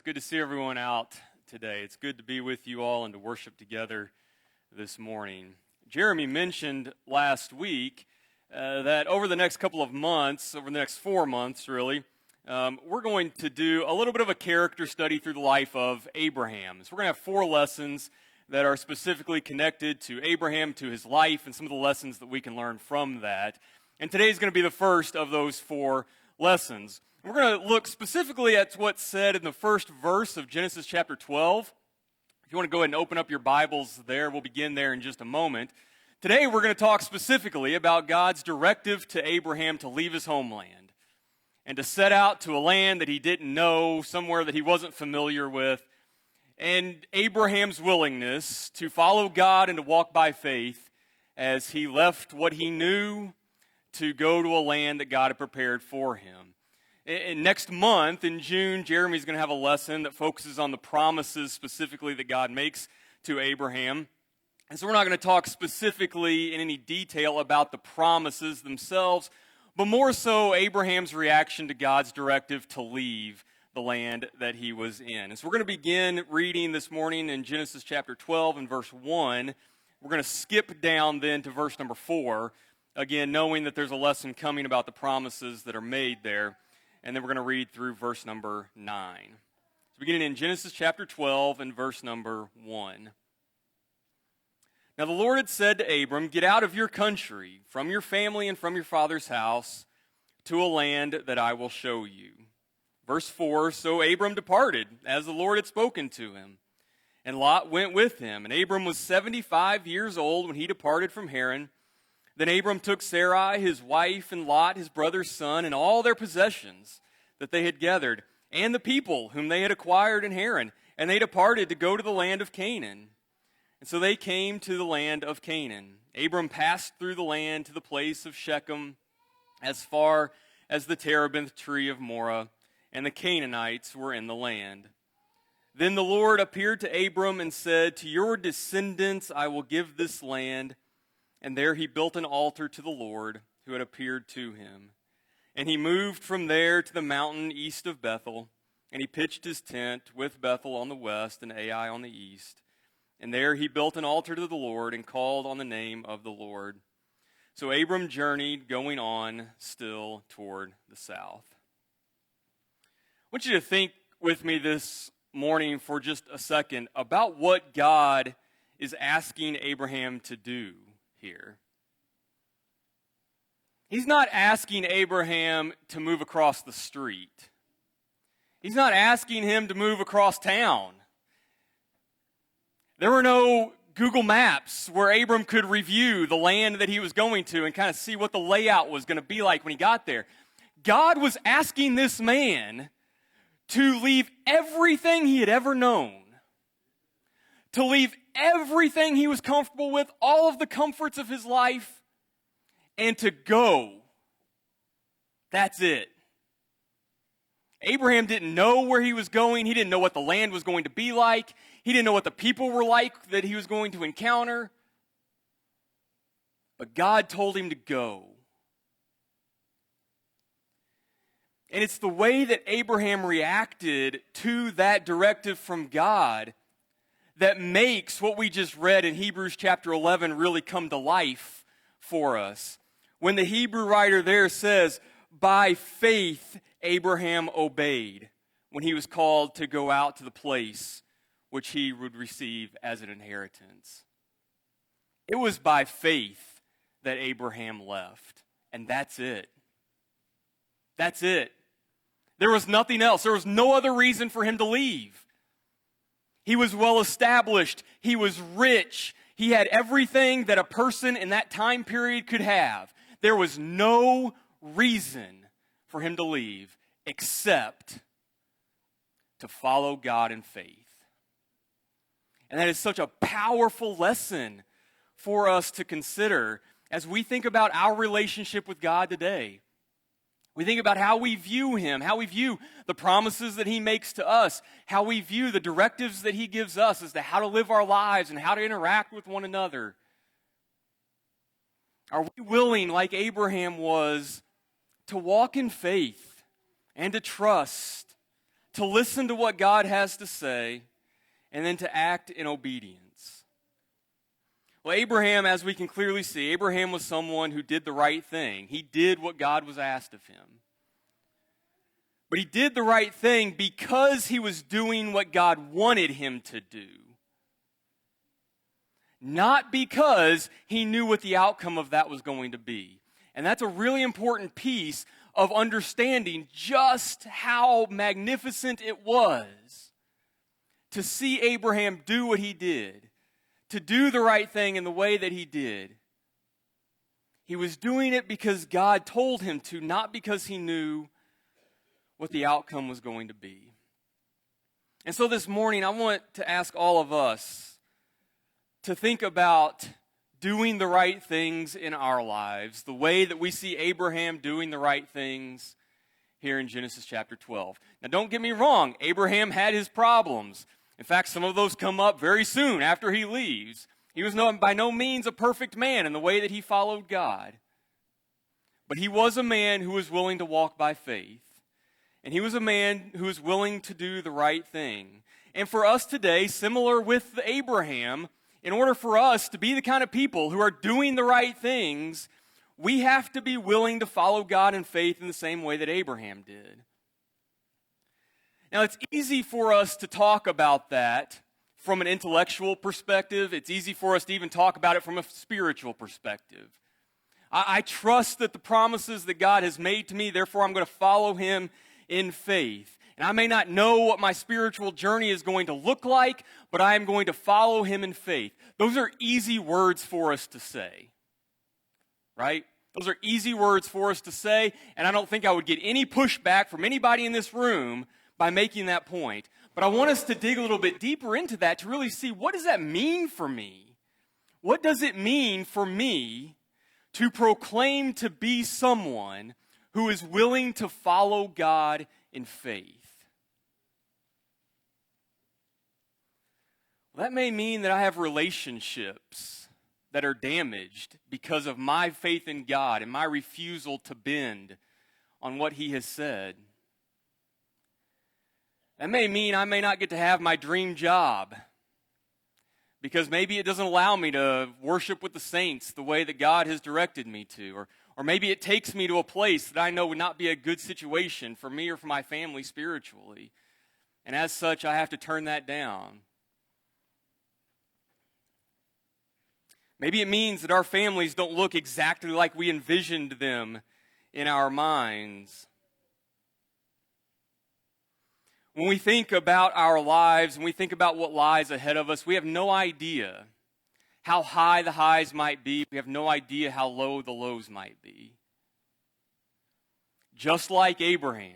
good to see everyone out today. It's good to be with you all and to worship together this morning. Jeremy mentioned last week that over the next couple of months, over the next 4 months really, we're going to do a little bit of a character study through the life of Abraham. So we're going to have 4 lessons that are specifically connected to Abraham, to his life, and some of the lessons that we can learn from that. And today is going to be the first of those 4 lessons. We're going to look specifically at what's said in the first verse of Genesis chapter 12. If you want to go ahead and open up your Bibles there, we'll begin there in just a moment. Today we're going to talk specifically about God's directive to Abraham to leave his homeland and to set out to a land that he didn't know, somewhere that he wasn't familiar with, and Abraham's willingness to follow God and to walk by faith as he left what he knew to go to a land that God had prepared for him. And next month, in June, Jeremy's going to have a lesson that focuses on the promises specifically that God makes to Abraham. And so we're not going to talk specifically in any detail about the promises themselves, but more so Abraham's reaction to God's directive to leave the land that he was in. And so we're going to begin reading this morning in Genesis chapter 12 and verse 1. We're going to skip down then to verse number 4, again, knowing that there's a lesson coming about the promises that are made there. And then we're going to read through verse number 9. So beginning in Genesis chapter 12 and verse number 1. Now the Lord had said to Abram, "Get out of your country, from your family and from your father's house, to a land that I will show you." Verse 4, so Abram departed, as the Lord had spoken to him. And Lot went with him. And Abram was 75 years old when he departed from Haran. Then Abram took Sarai, his wife, and Lot, his brother's son, and all their possessions that they had gathered, and the people whom they had acquired in Haran, and they departed to go to the land of Canaan. And so they came to the land of Canaan. Abram passed through the land to the place of Shechem, as far as the terebinth tree of Moreh, and the Canaanites were in the land. Then the Lord appeared to Abram and said, "To your descendants I will give this land." And there he built an altar to the Lord who had appeared to him. And he moved from there to the mountain east of Bethel, and he pitched his tent with Bethel on the west and Ai on the east. And there he built an altar to the Lord and called on the name of the Lord. So Abram journeyed, going on still toward the south. I want you to think with me this morning for just a second about what God is asking Abraham to do here. He's not asking Abraham to move across the street. He's not asking him to move across town. There were no Google Maps where Abram could review the land that he was going to and kind of see what the layout was going to be like when he got there. God was asking this man to leave everything he had ever known, to leave everything he was comfortable with, all of the comforts of his life, and to go. That's it. Abraham didn't know where he was going. He didn't know what the land was going to be like. He didn't know what the people were like that he was going to encounter. But God told him to go. And it's the way that Abraham reacted to that directive from God that makes what we just read in Hebrews chapter 11 really come to life for us. When the Hebrew writer there says, "By faith Abraham obeyed when he was called to go out to the place which he would receive as an inheritance." It was by faith that Abraham left. And that's it. That's it. There was nothing else. There was no other reason for him to leave. He was well established. He was rich. He had everything that a person in that time period could have. There was no reason for him to leave except to follow God in faith. And that is such a powerful lesson for us to consider as we think about our relationship with God today. We think about how we view him, how we view the promises that he makes to us, how we view the directives that he gives us as to how to live our lives and how to interact with one another. Are we willing, like Abraham was, to walk in faith and to trust, to listen to what God has to say, and then to act in obedience. Well, Abraham, as we can clearly see, Abraham was someone who did the right thing. He did what God was asked of him. But he did the right thing because he was doing what God wanted him to do. Not because he knew what the outcome of that was going to be. And that's a really important piece of understanding just how magnificent it was to see Abraham do what he did, to do the right thing in the way that he did. He was doing it because God told him to, not because he knew what the outcome was going to be. And so this morning, I want to ask all of us to think about doing the right things in our lives, the way that we see Abraham doing the right things here in Genesis chapter 12. Now, don't get me wrong, Abraham had his problems. In fact, some of those come up very soon after he leaves. He was by no means a perfect man in the way that he followed God. But he was a man who was willing to walk by faith. And he was a man who was willing to do the right thing. And for us today, similar with Abraham, in order for us to be the kind of people who are doing the right things, we have to be willing to follow God in faith in the same way that Abraham did. Now, it's easy for us to talk about that from an intellectual perspective. It's easy for us to even talk about it from a spiritual perspective. I trust that the promises that God has made to me, therefore I'm going to follow him in faith. And I may not know what my spiritual journey is going to look like, but I am going to follow him in faith. Those are easy words for us to say, right? Those are easy words for us to say, and I don't think I would get any pushback from anybody in this room by making that point. But I want us to dig a little bit deeper into that to really see, what does that mean for me? What does it mean for me to proclaim to be someone who is willing to follow God in faith? Well, that may mean that I have relationships that are damaged because of my faith in God and my refusal to bend on what he has said. That may mean I may not get to have my dream job because maybe it doesn't allow me to worship with the saints the way that God has directed me to. Or maybe it takes me to a place that I know would not be a good situation for me or for my family spiritually. And as such, I have to turn that down. Maybe it means that our families don't look exactly like we envisioned them in our minds. When we think about our lives and we think about what lies ahead of us, we have no idea how high the highs might be. We have no idea how low the lows might be. Just like Abraham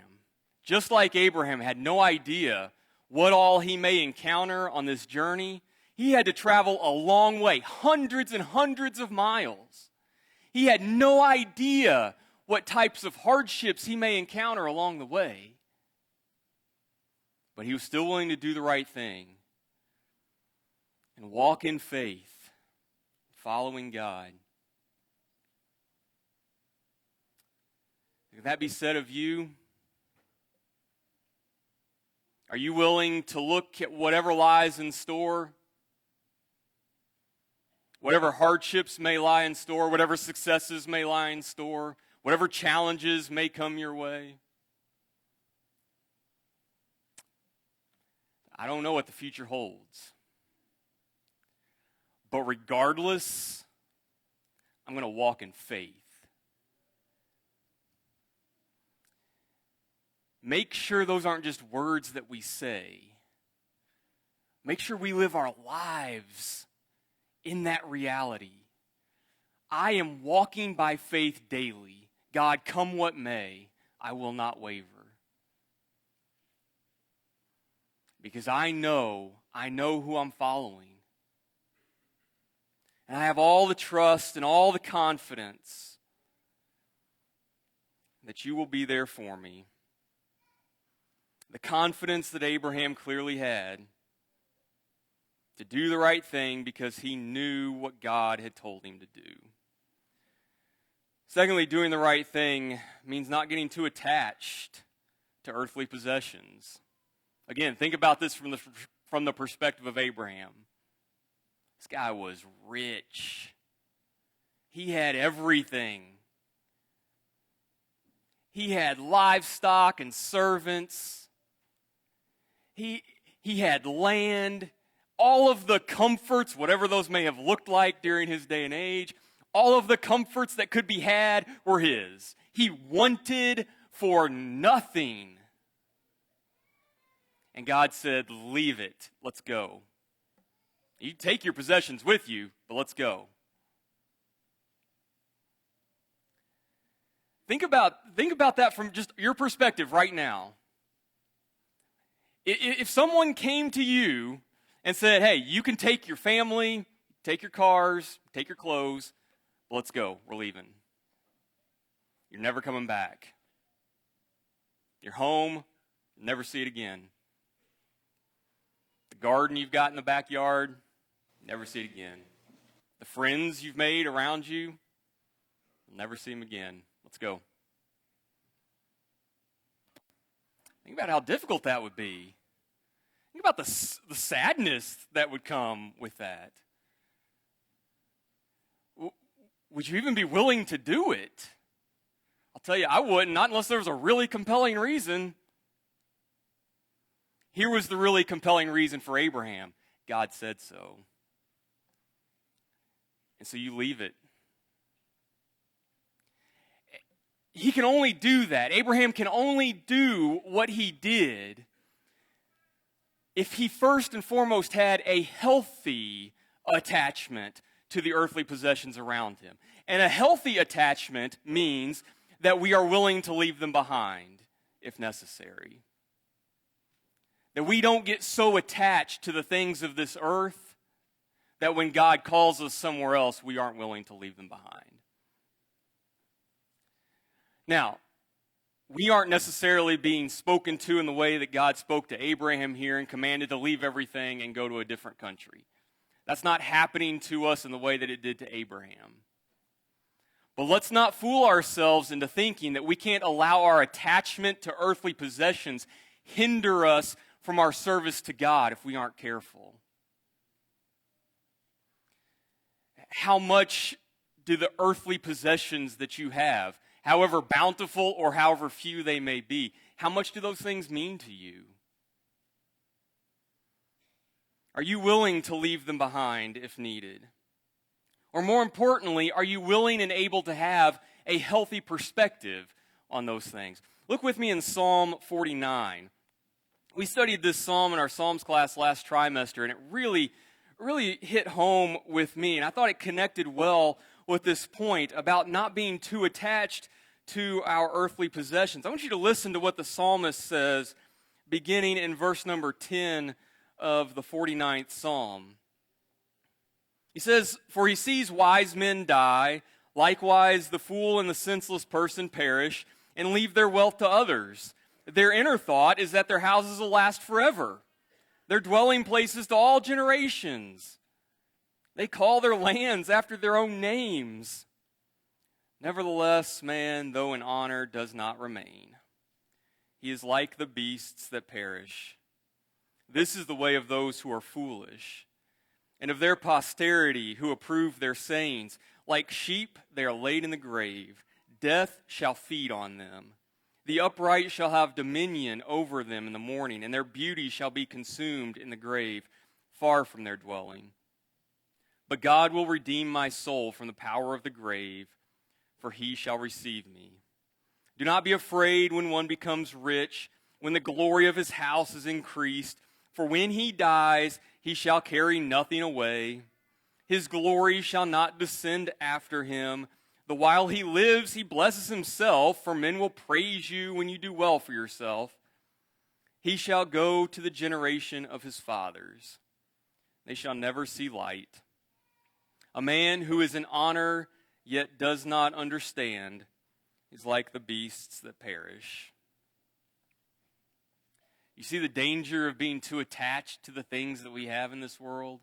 had no idea what all he may encounter on this journey. He had to travel a long way, hundreds and hundreds of miles. He had no idea what types of hardships he may encounter along the way. But he was still willing to do the right thing and walk in faith, following God. Can that be said of you? Are you willing to look at whatever lies in store? Whatever hardships may lie in store, whatever successes may lie in store, whatever challenges may come your way? I don't know what the future holds. But regardless, I'm going to walk in faith. Make sure those aren't just words that we say. Make sure we live our lives in that reality. I am walking by faith daily. God, come what may, I will not waver. Because I know who I'm following. And I have all the trust and all the confidence that you will be there for me. The confidence that Abraham clearly had to do the right thing because he knew what God had told him to do. Secondly, doing the right thing means not getting too attached to earthly possessions. Again, think about this from the perspective of Abraham. This guy was rich. He had everything. He had livestock and servants. He had land. All of the comforts, whatever those may have looked like during his day and age, all of the comforts that could be had were his. He wanted for nothing. And God said, leave it. Let's go. You take your possessions with you, but let's go. Think about that from just your perspective right now. If someone came to you and said, hey, you can take your family, take your cars, take your clothes, but let's go, we're leaving. You're never coming back. You're home, you'll never see it again. The garden you've got in the backyard, never see it again. The friends you've made around you, you'll never see them again. Let's go. Think about how difficult that would be. Think about the sadness that would come with that. Would you even be willing to do it? I'll tell you, I wouldn't, not unless there was a really compelling reason. Here was the really compelling reason for Abraham. God said so. And so you leave it. He can only do that. Abraham can only do what he did if he first and foremost had a healthy attachment to the earthly possessions around him. And a healthy attachment means that we are willing to leave them behind if necessary. That we don't get so attached to the things of this earth that when God calls us somewhere else, we aren't willing to leave them behind. Now, we aren't necessarily being spoken to in the way that God spoke to Abraham here and commanded to leave everything and go to a different country. That's not happening to us in the way that it did to Abraham. But let's not fool ourselves into thinking that we can't allow our attachment to earthly possessions hinder us from our service to God if we aren't careful. How much do the earthly possessions that you have, however bountiful or however few they may be, how much do those things mean to you? Are you willing to leave them behind if needed? Or more importantly, are you willing and able to have a healthy perspective on those things? Look with me in Psalm 49. We studied this psalm in our Psalms class last trimester, and it really hit home with me. And I thought it connected well with this point about not being too attached to our earthly possessions. I want you to listen to what the psalmist says beginning in verse number 10 of the 49th Psalm. He says, "For he sees wise men die, likewise the fool and the senseless person perish, and leave their wealth to others. Their inner thought is that their houses will last forever, their dwelling places to all generations. They call their lands after their own names. Nevertheless, man, though in honor, does not remain. He is like the beasts that perish. This is the way of those who are foolish, and of their posterity who approve their sayings. Like sheep, they are laid in the grave. Death shall feed on them. The upright shall have dominion over them in the morning, and their beauty shall be consumed in the grave, far from their dwelling. But God will redeem my soul from the power of the grave, for he shall receive me. Do not be afraid when one becomes rich, when the glory of his house is increased. For when he dies, he shall carry nothing away. His glory shall not descend after him. The while he lives, he blesses himself, for men will praise you when you do well for yourself. He shall go to the generation of his fathers. They shall never see light. A man who is in honor, yet does not understand, is like the beasts that perish." You see the danger of being too attached to the things that we have in this world?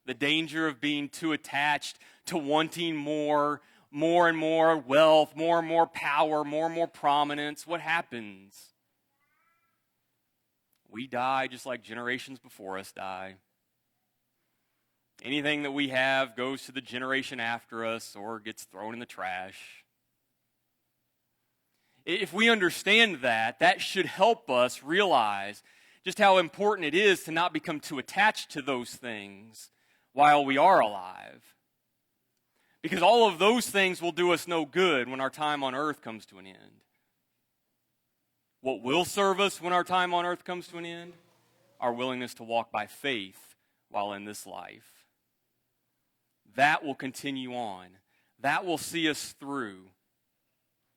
The danger of being too attached to wanting more and more wealth, more and more power, more and more prominence. What happens? We die just like generations before us die. Anything that we have goes to the generation after us or gets thrown in the trash. If we understand that, that should help us realize just how important it is to not become too attached to those things while we are alive. Because all of those things will do us no good when our time on earth comes to an end. What will serve us when our time on earth comes to an end? Our willingness to walk by faith while in this life. That will continue on. That will see us through.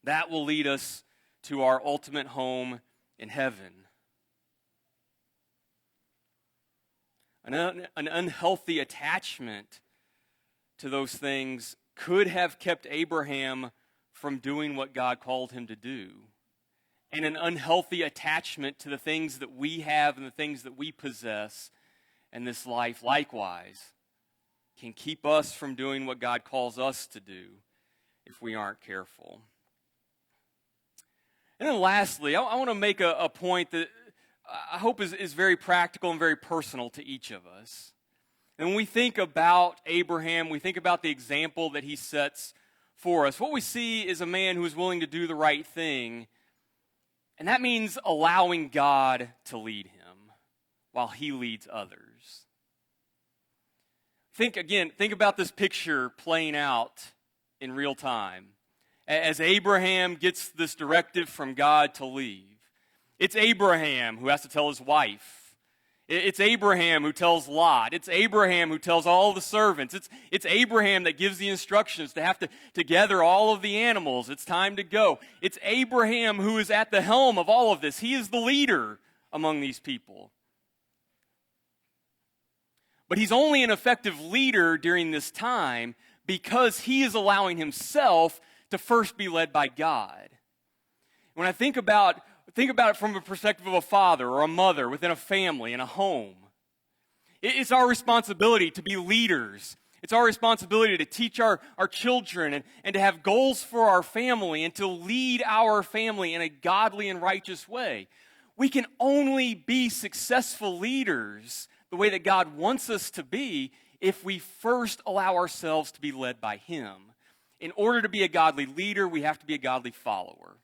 That will lead us to our ultimate home in heaven. An unhealthy attachment to those things could have kept Abraham from doing what God called him to do. And an unhealthy attachment to the things that we have and the things that we possess in this life likewise can keep us from doing what God calls us to do if we aren't careful. And then lastly, I want to make a point that I hope is very practical and very personal to each of us. And when we think about Abraham, we think about the example that he sets for us. What we see is a man who is willing to do the right thing, and that means allowing God to lead him while he leads others. Think about this picture playing out in real time. As Abraham gets this directive from God to leave, it's Abraham who has to tell his wife. It's Abraham who tells Lot. It's Abraham who tells all the servants. It's Abraham that gives the instructions to have to gather all of the animals. It's time to go. It's Abraham who is at the helm of all of this. He is the leader among these people. But he's only an effective leader during this time because he is allowing himself to first be led by God. When I think about it from a perspective of a father or a mother within a family in a home. It's our responsibility to be leaders. It's our responsibility to teach our children and to have goals for our family and to lead our family in a godly and righteous way. We can only be successful leaders the way that God wants us to be if we first allow ourselves to be led by Him. In order to be a godly leader, we have to be a godly follower.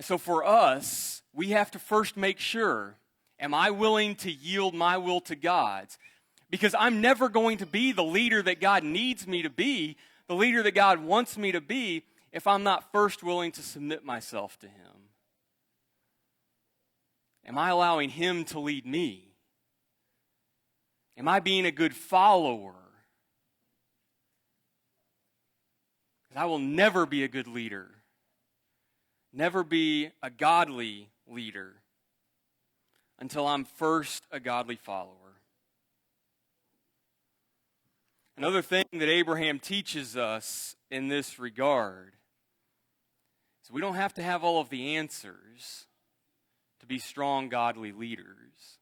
So for us, we have to first make sure, am I willing to yield my will to God's? Because I'm never going to be the leader that God needs me to be, the leader that God wants me to be, if I'm not first willing to submit myself to Him. Am I allowing Him to lead me? Am I being a good follower? Because I will never be a good leader. Never be a godly leader until I'm first a godly follower. Another thing that Abraham teaches us in this regard is we don't have to have all of the answers to be strong, godly leaders.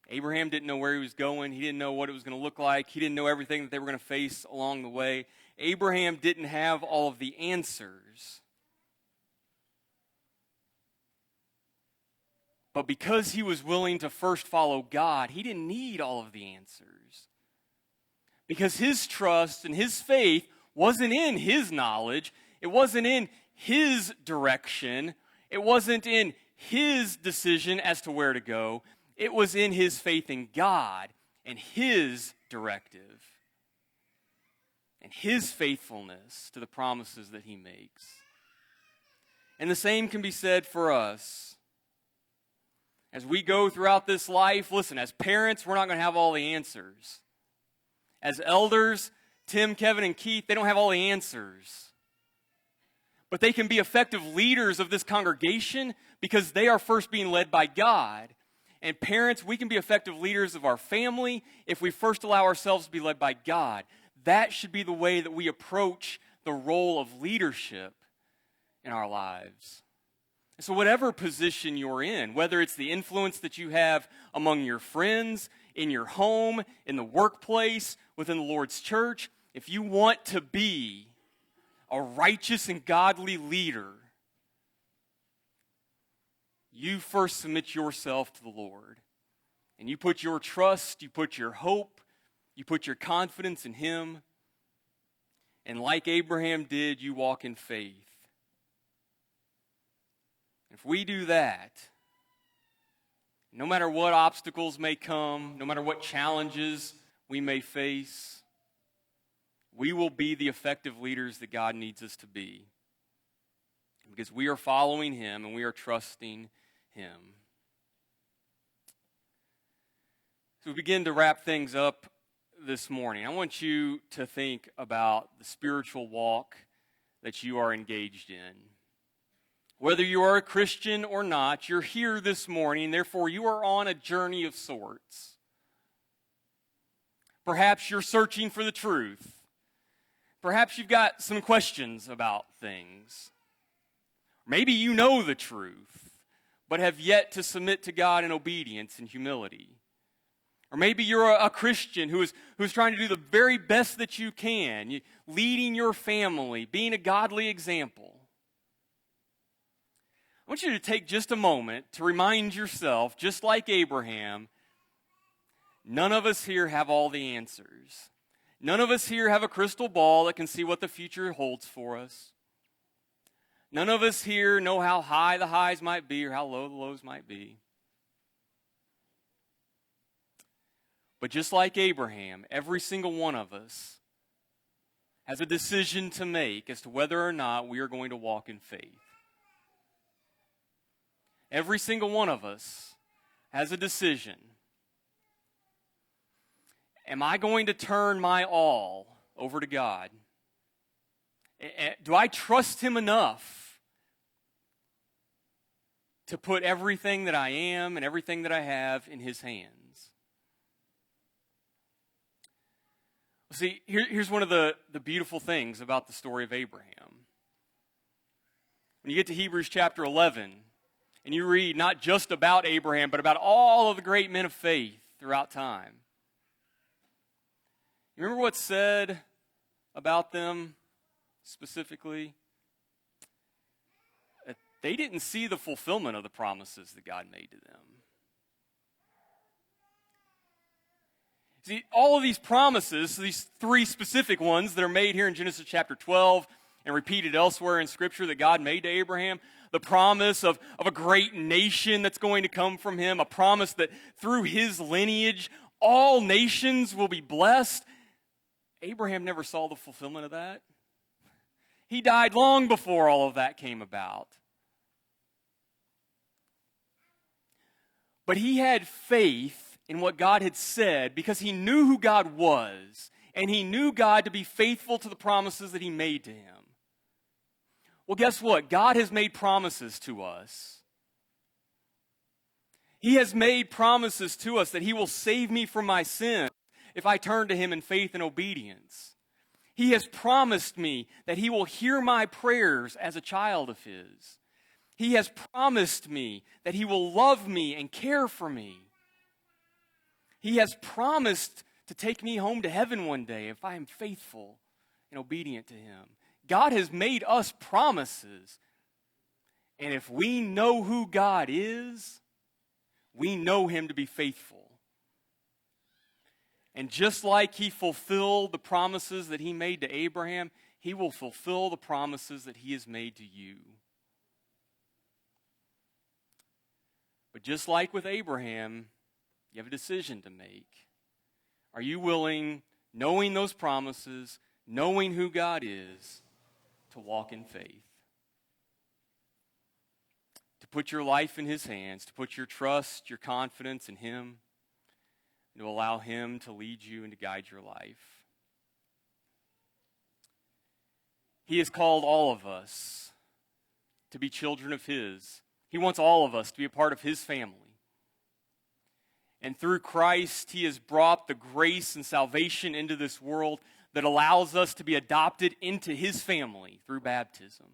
Abraham didn't know where he was going. He didn't know what it was going to look like. He didn't know everything that they were going to face along the way. Abraham didn't have all of the answers. But because he was willing to first follow God, he didn't need all of the answers. Because his trust and his faith wasn't in his knowledge. It wasn't in his direction. It wasn't in his decision as to where to go. It was in his faith in God and His directive and His faithfulness to the promises that He makes. And the same can be said for us. As we go throughout this life, listen, as parents, we're not going to have all the answers. As elders, Tim, Kevin, and Keith, they don't have all the answers. But they can be effective leaders of this congregation because they are first being led by God. And parents, we can be effective leaders of our family if we first allow ourselves to be led by God. That should be the way that we approach the role of leadership in our lives. So whatever position you're in, whether it's the influence that you have among your friends, in your home, in the workplace, within the Lord's church, if you want to be a righteous and godly leader, you first submit yourself to the Lord. And you put your trust, you put your hope, you put your confidence in Him. And like Abraham did, you walk in faith. If we do that, no matter what obstacles may come, no matter what challenges we may face, we will be the effective leaders that God needs us to be. Because we are following Him and we are trusting Him. So we begin to wrap things up this morning. I want you to think about the spiritual walk that you are engaged in. Whether you are a Christian or not, you're here this morning, therefore you are on a journey of sorts. Perhaps you're searching for the truth. Perhaps you've got some questions about things. Maybe you know the truth, but have yet to submit to God in obedience and humility. Or maybe you're a Christian who's trying to do the very best that you can, leading your family, being a godly example. I want you to take just a moment to remind yourself, just like Abraham, none of us here have all the answers. None of us here have a crystal ball that can see what the future holds for us. None of us here know how high the highs might be or how low the lows might be. But just like Abraham, every single one of us has a decision to make as to whether or not we are going to walk in faith. Every single one of us has a decision. Am I going to turn my all over to God? Do I trust Him enough to put everything that I am and everything that I have in His hands? See, here's one of the beautiful things about the story of Abraham. When you get to Hebrews chapter 11, and you read not just about Abraham, but about all of the great men of faith throughout time. You remember what's said about them specifically? That they didn't see the fulfillment of the promises that God made to them. See, all of these promises, these three specific ones that are made here in Genesis chapter 12 and repeated elsewhere in Scripture that God made to Abraham, the promise of a great nation that's going to come from him, a promise that through his lineage all nations will be blessed. Abraham never saw the fulfillment of that. He died long before all of that came about. But he had faith in what God had said because he knew who God was, and he knew God to be faithful to the promises that He made to him. Well, guess what? God has made promises to us. He has made promises to us that He will save me from my sin if I turn to Him in faith and obedience. He has promised me that He will hear my prayers as a child of His. He has promised me that He will love me and care for me. He has promised to take me home to heaven one day if I am faithful and obedient to Him. God has made us promises. And if we know who God is, we know Him to be faithful. And just like He fulfilled the promises that He made to Abraham, He will fulfill the promises that He has made to you. But just like with Abraham, you have a decision to make. Are you willing, knowing those promises, knowing who God is, to walk in faith? To put your life in His hands, to put your trust, your confidence in Him, and to allow Him to lead you and to guide your life. He has called all of us to be children of His. He wants all of us to be a part of His family. And through Christ, He has brought the grace and salvation into this world that allows us to be adopted into His family through baptism.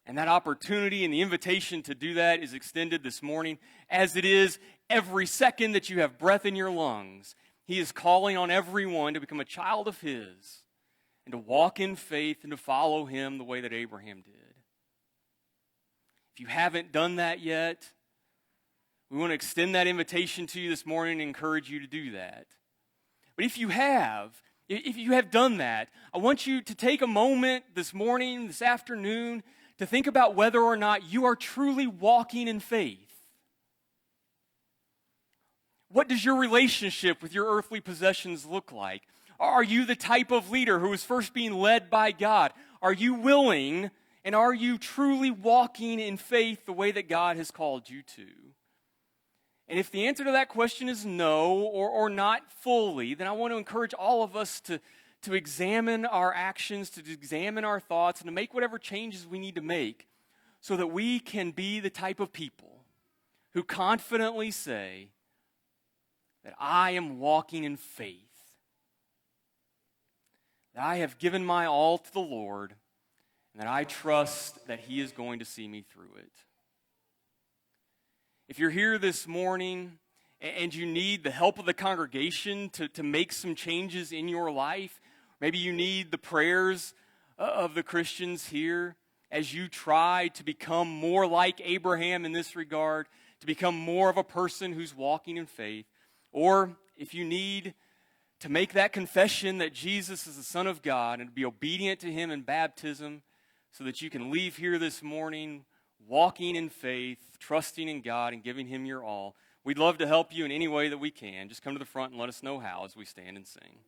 And that opportunity and the invitation to do that is extended this morning, as it is every second that you have breath in your lungs. He is calling on everyone to become a child of His and to walk in faith and to follow Him the way that Abraham did. If If you haven't done that yet, we want to extend that invitation to you this morning and encourage you to do that. But if you have done that, I want you to take a moment this morning, this afternoon, to think about whether or not you are truly walking in faith. What does your relationship with your earthly possessions look like? Are you the type of leader who is first being led by God? Are you willing and are you truly walking in faith the way that God has called you to? And if the answer to that question is no or not fully, then I want to encourage all of us to examine our actions, to examine our thoughts, and to make whatever changes we need to make so that we can be the type of people who confidently say that I am walking in faith, that I have given my all to the Lord, and that I trust that He is going to see me through it. If you're here this morning and you need the help of the congregation to make some changes in your life, maybe you need the prayers of the Christians here as you try to become more like Abraham in this regard, to become more of a person who's walking in faith, or if you need to make that confession that Jesus is the Son of God and to be obedient to Him in baptism so that you can leave here this morning walking in faith, trusting in God, and giving Him your all. We'd love to help you in any way that we can. Just come to the front and let us know how as we stand and sing.